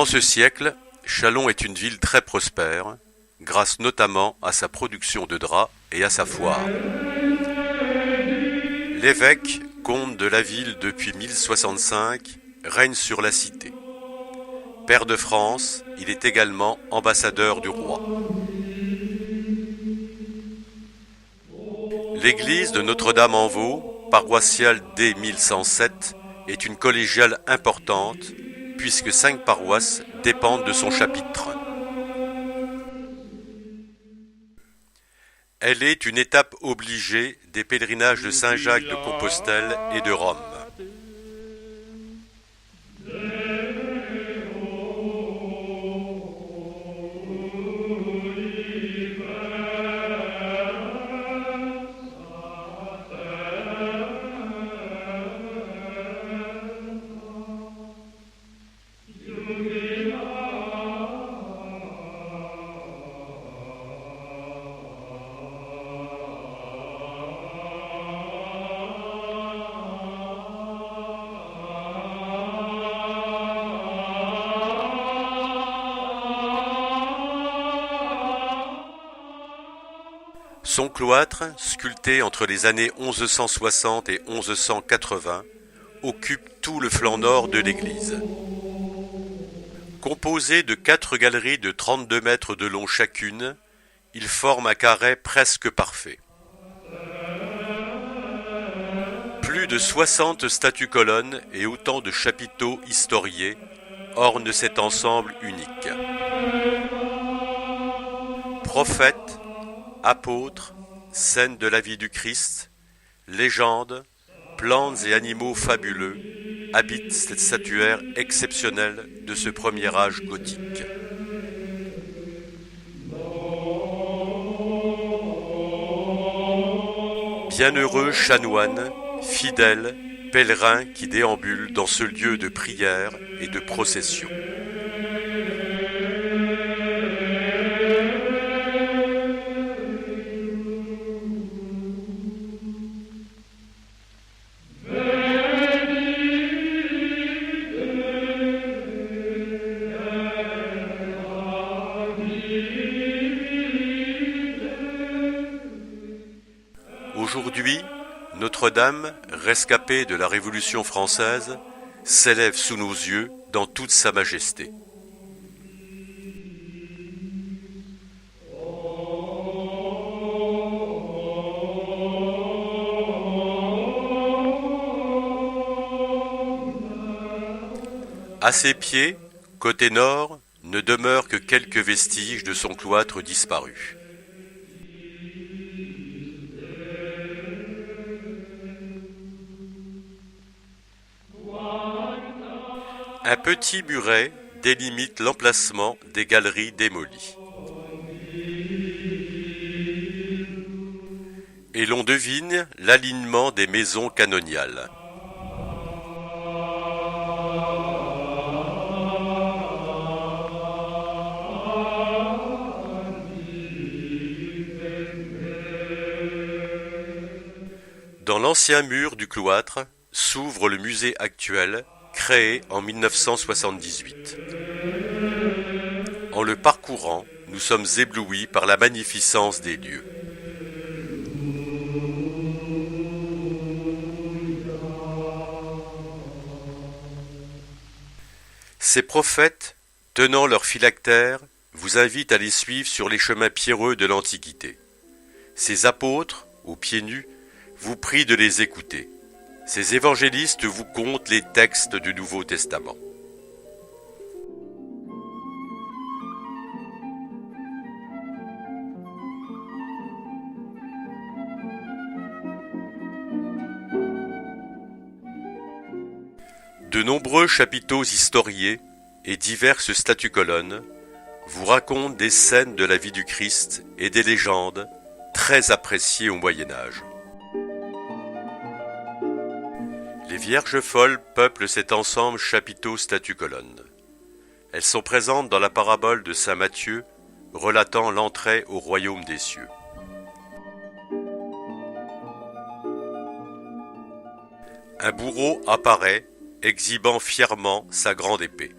Durant ce siècle, Châlons est une ville très prospère, grâce notamment à sa production de draps et à sa foire. L'évêque, comte de la ville depuis 1065, règne sur la cité. Pair de France, il est également ambassadeur du roi. L'église de Notre-Dame-en-Vaux, paroissiale dès 1107, est une collégiale importante, puisque 5 paroisses dépendent de son chapitre. Elle est une étape obligée des pèlerinages de Saint-Jacques de Compostelle et de Rome. Son cloître, sculpté entre les années 1160 et 1180, occupe tout le flanc nord de l'église. Composé de 4 galeries de 32 mètres de long chacune, il forme un carré presque parfait. Plus de 60 statues-colonnes et autant de chapiteaux historiés ornent cet ensemble unique. Prophètes, apôtres, scènes de la vie du Christ, légendes, plantes et animaux fabuleux habitent cette statuaire exceptionnelle de ce premier âge gothique. Bienheureux chanoines, fidèles, pèlerins qui déambulent dans ce lieu de prière et de procession. Aujourd'hui, Notre-Dame, rescapée de la Révolution française, s'élève sous nos yeux dans toute sa majesté. À ses pieds, côté nord, ne demeurent que quelques vestiges de son cloître disparu. Un petit muret délimite l'emplacement des galeries démolies. Et l'on devine l'alignement des maisons canoniales. Dans l'ancien mur du cloître s'ouvre le musée actuel, créé en 1978. En le parcourant, nous sommes éblouis par la magnificence des lieux. Ces prophètes, tenant leurs phylactères, vous invitent à les suivre sur les chemins pierreux de l'Antiquité. Ces apôtres, aux pieds nus, vous prient de les écouter. Ces évangélistes vous content les textes du Nouveau Testament. De nombreux chapiteaux historiés et diverses statues-colonnes vous racontent des scènes de la vie du Christ et des légendes très appréciées au Moyen-Âge. Les Vierges folles peuplent cet ensemble chapiteaux-statues-colonnes. Elles sont présentes dans la parabole de saint Matthieu, relatant l'entrée au royaume des cieux. Un bourreau apparaît, exhibant fièrement sa grande épée.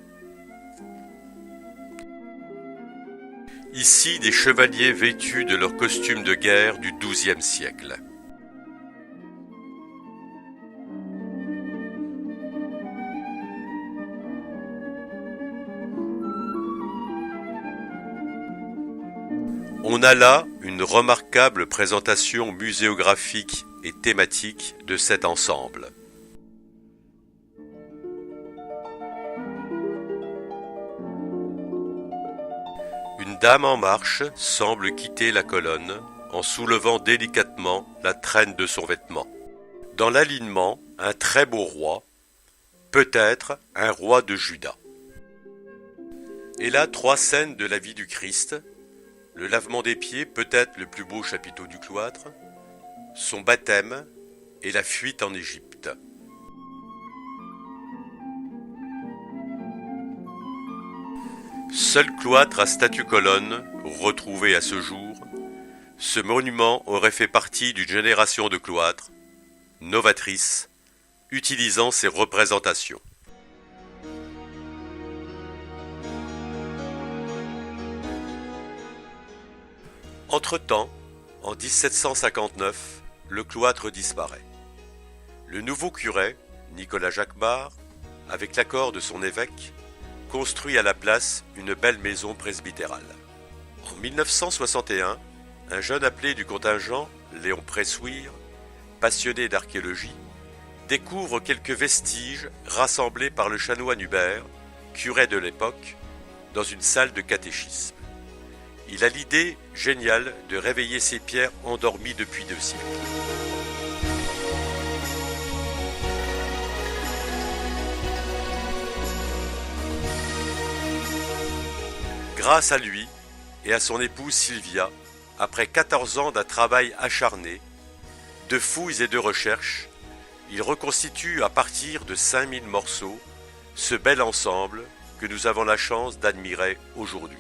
Ici des chevaliers vêtus de leurs costumes de guerre du XIIe siècle. On a là une remarquable présentation muséographique et thématique de cet ensemble. Une dame en marche semble quitter la colonne en soulevant délicatement la traîne de son vêtement. Dans l'alignement, un très beau roi, peut-être un roi de Juda. Et là, 3 scènes de la vie du Christ. Le lavement des pieds, peut-être le plus beau chapiteau du cloître, son baptême et la fuite en Égypte. Seul cloître à statue-colonne, retrouvé à ce jour, ce monument aurait fait partie d'une génération de cloîtres, novatrices, utilisant ces représentations. Entre-temps, en 1759, le cloître disparaît. Le nouveau curé, Nicolas Jacquemart, avec l'accord de son évêque, construit à la place une belle maison presbytérale. En 1961, un jeune appelé du contingent, Léon Pressuire, passionné d'archéologie, découvre quelques vestiges rassemblés par le chanoine Hubert, curé de l'époque, dans une salle de catéchisme. Il a l'idée géniale de réveiller ces pierres endormies depuis 2 siècles. Grâce à lui et à son épouse Sylvia, après 14 ans d'un travail acharné, de fouilles et de recherches, il reconstitue à partir de 5000 morceaux ce bel ensemble que nous avons la chance d'admirer aujourd'hui.